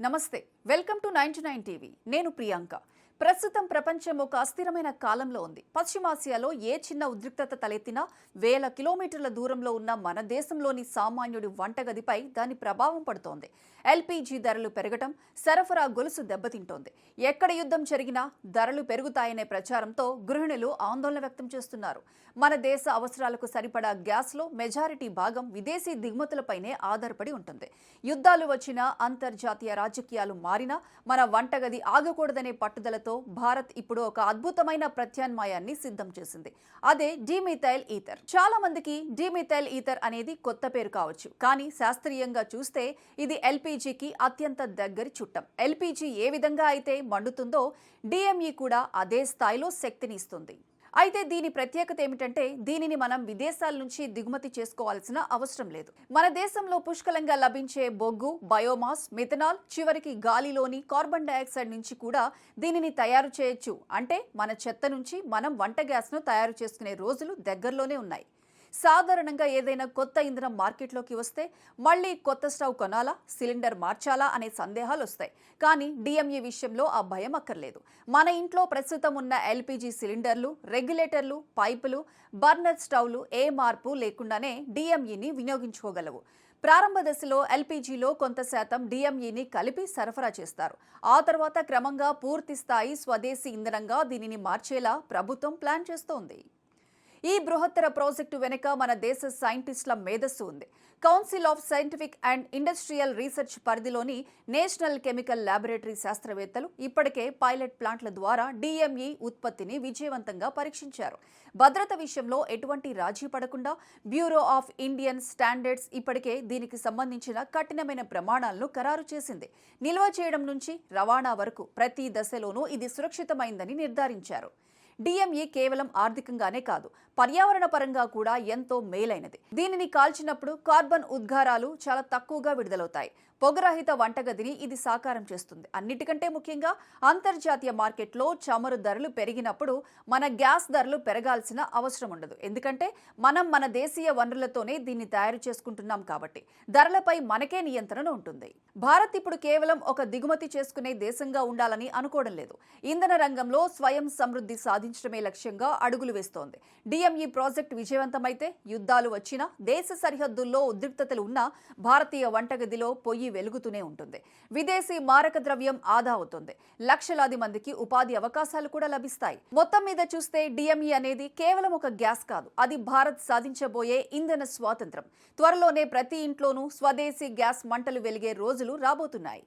నమస్తే, welcome to 99 TV. నేను ప్రియాంక. ప్రస్తుతం ప్రపంచం ఒక అస్థిరమైన కాలంలో ఉంది. పశ్చిమాసియాలో ఏ చిన్న ఉద్రిక్తత తలెత్తినా వేల కిలోమీటర్ల దూరంలో ఉన్న మన దేశంలోని సామాన్యుడి వంటగదిపై దాని ప్రభావం పడుతోంది. ఎల్పీజీ ధరలు పెరగటం, సరఫరా గొలుసు దెబ్బతింటోంది. ఎక్కడ యుద్ధం జరిగినా ధరలు పెరుగుతాయనే ప్రచారంతో గృహిణులు ఆందోళన వ్యక్తం చేస్తున్నారు. మన దేశ అవసరాలకు సరిపడా గ్యాస్లో మెజారిటీ భాగం విదేశీ దిగుమతులపైనే ఆధారపడి ఉంటుంది. యుద్ధాలు వచ్చినా, అంతర్జాతీయ రాజకీయాలు మారినా మన వంటగది ఆగకూడదనే పట్టుదలతో భారత్ ఇప్పుడు ఒక అద్భుతమైన ప్రత్యామ్నాయాన్ని సిద్ధం చేసింది. అదే డీమిథైల్ ఈథర్. చాలా మందికి డీమిథైల్ ఈథర్ అనేది కొత్త పేరు కావచ్చు, కానీ శాస్త్రీయంగా చూస్తే ఇది ఎల్పీజీకి అత్యంత దగ్గరి చుట్టం. ఎల్పీజీ ఏ విధంగా అయితే మండుతుందో డిఎంఈ కూడా అదే స్థాయిలో శక్తిని ఇస్తుంది. అయితే దీని ప్రత్యేకత ఏమిటంటే దీనిని మనం విదేశాల నుంచి దిగుమతి చేసుకోవాల్సిన అవసరం లేదు. మన దేశంలో పుష్కలంగా లభించే బొగ్గు, బయోమాస్, మిథనాల్, చివరికి గాలిలోని కార్బన్ డయాక్సైడ్ నుంచి కూడా దీనిని తయారు చేయొచ్చు. అంటే మన చెత్త నుంచి మనం వంట గ్యాస్ను తయారు చేసుకునే రోజులు దగ్గరలోనే ఉన్నాయి. సాధారణంగా ఏదైనా కొత్త ఇంధనం మార్కెట్లోకి వస్తే మళ్ళీ కొత్త స్టవ్ కొనాలా, సిలిండర్ మార్చాలా అనే సందేహాలు వస్తాయి. కానీ డిఎంఈ విషయంలో ఆ భయం అక్కర్లేదు. మన ఇంట్లో ప్రస్తుతం ఉన్న ఎల్పీజీ సిలిండర్లు, రెగ్యులేటర్లు, పైపులు, బర్నర్ స్టవ్లు ఏ మార్పు లేకుండానే డిఎంఈని వినియోగించుకోగలవు. ప్రారంభ దశలో ఎల్పీజీలో కొంత శాతం డిఎంఈని కలిపి సరఫరా చేస్తారు. ఆ తర్వాత క్రమంగా పూర్తి స్థాయి స్వదేశీ ఇంధనంగా దీనిని మార్చేలా ప్రభుత్వం ప్లాన్ చేస్తోంది. ఈ బృహత్తర ప్రాజెక్టు వెనుక మన దేశ సైంటిస్టుల మేధస్సు ఉంది. Council of scientific and industrial research పరిధిలోని నేషనల్ కెమికల్ ల్యాబొరేటరీ శాస్త్రవేత్తలు ఇప్పటికే పైలట్ ప్లాంట్ల ద్వారా డిఎంఈ ఉత్పత్తిని విజయవంతంగా పరీక్షించారు. భద్రత విషయంలో ఎటువంటి రాజీ పడకుండా బ్యూరో ఆఫ్ ఇండియన్ స్టాండర్డ్స్ ఇప్పటికే దీనికి సంబంధించిన కఠినమైన ప్రమాణాలను ఖరారు చేసింది. నిల్వ చేయడం నుంచి రవాణా వరకు ప్రతి దశలోనూ ఇది సురక్షితమైందని నిర్ధారించారు. డిఎంఈ కేవలం ఆర్థికంగానే కాదు, పర్యావరణ పరంగా కూడా ఎంతో మేలైనది. దీనిని కాల్చినప్పుడు కార్బన్ ఉద్గారాలు చాలా తక్కువగా విడుదలవుతాయి. పొగరహిత వంటగదిని ఇది సాకారం చేస్తుంది. అన్నిటికంటే ముఖ్యంగా అంతర్జాతీయ మార్కెట్లో చమురు ధరలు పెరిగినప్పుడు మన గ్యాస్ ధరలు పెరగాల్సిన అవసరం ఉండదు. ఎందుకంటే మనం మన దేశీయ వనరులతోనే దీన్ని తయారు చేసుకుంటున్నాం కాబట్టి ధరలపై మనకే నియంత్రణ ఉంటుంది. భారత్ ఇప్పుడు కేవలం ఒక దిగుమతి చేసుకునే దేశంగా ఉండాలని అనుకోవడం లేదు. ఇంధన రంగంలో స్వయం సమృద్ధి సాధించడమే లక్ష్యంగా అడుగులు వేస్తోంది. డిఎంఈ ప్రాజెక్టు విజయవంతమైతే యుద్ధాలు వచ్చినా, దేశ సరిహద్దుల్లో ఉద్రిక్తతలు ఉన్నా భారతీయ వంటగదిలో పొయ్యి వెలుగుతూనే ఉంటుంది. విదేశీ మారక ద్రవ్యం ఆదా అవుతుంది. లక్షలాది మందికి ఉపాధి అవకాశాలు కూడా లభిస్తాయి. మొత్తం మీద చూస్తే డిఎంఈ అనేది కేవలం ఒక గ్యాస్ కాదు, అది భారత్ సాధించబోయే ఇంధన స్వాతంత్రం. త్వరలోనే ప్రతి ఇంట్లోనూ స్వదేశీ గ్యాస్ మంటలు వెలిగే రోజులు రాబోతున్నాయి.